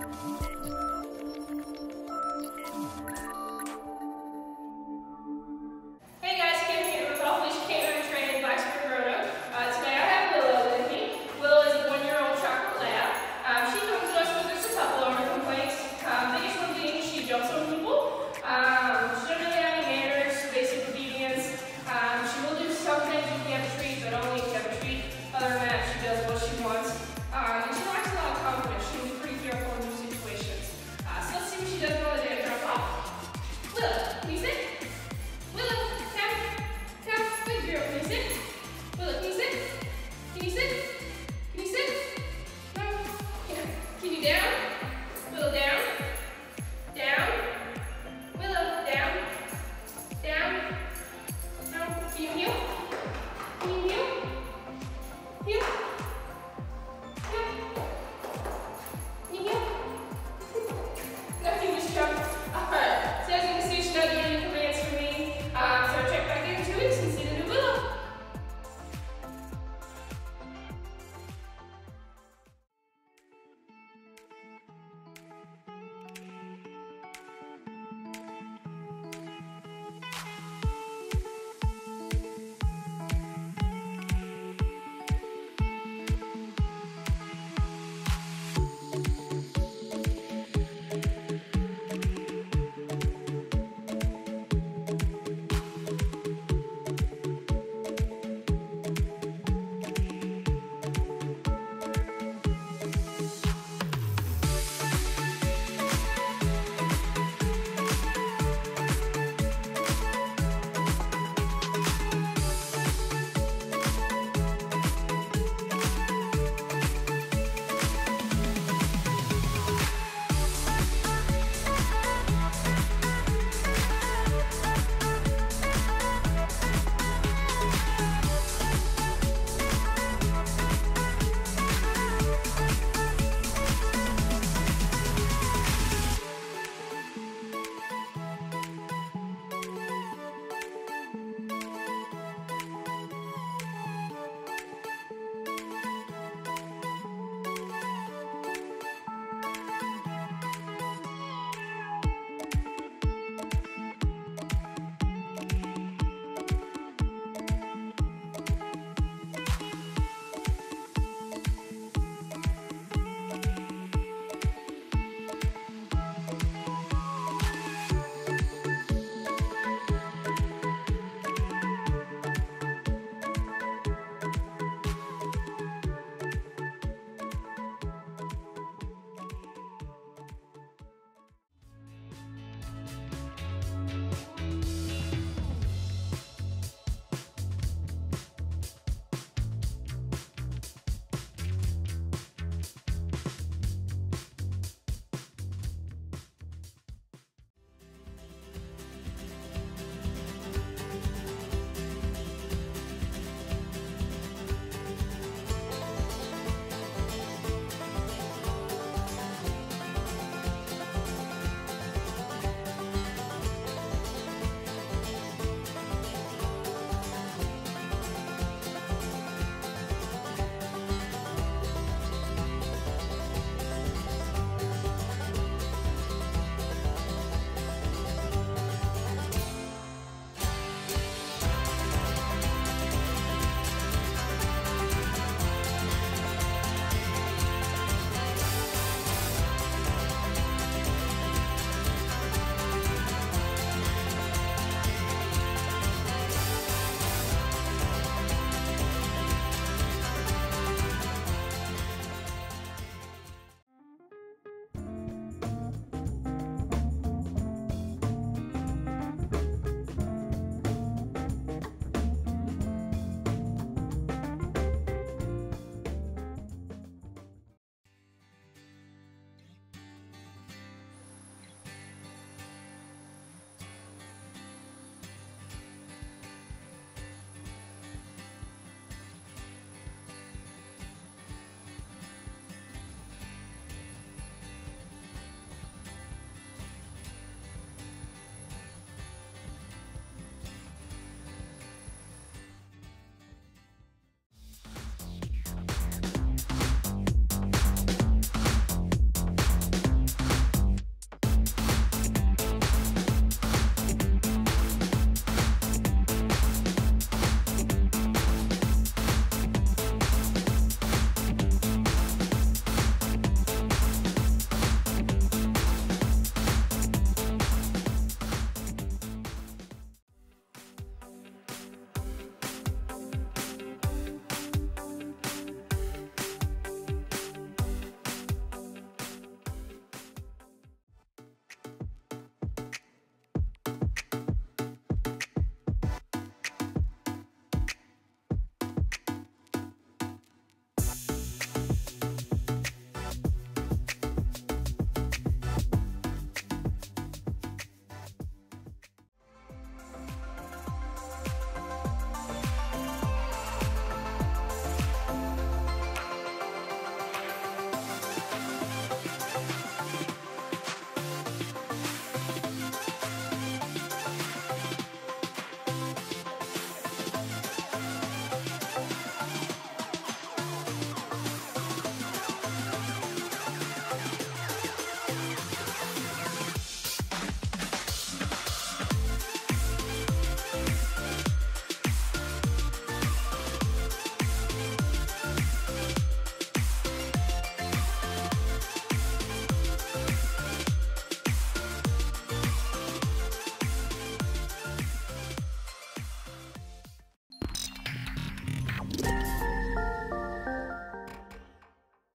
Hey guys, Kim here with Off-Leash Canine Training in Blacksburg, Roanoke. Today I have Willow with me. Willow is a 1-year-old chocolate lab. She comes to us with just a couple of her complaints. Biggest one being she jumps on people. She doesn't really have any manners, basic obedience. She will do some things if you have a treat, but only if you have a treat. Other than that, she does what she wants. And she lacks a lot of confidence. She can be pretty fearful in new situations. So let's see what she does on the day to drop off. Willow, can you sit? Willow, come. Good girl, can you sit? Willow, can you sit? Can you sit? Can you sit? No. Can you down?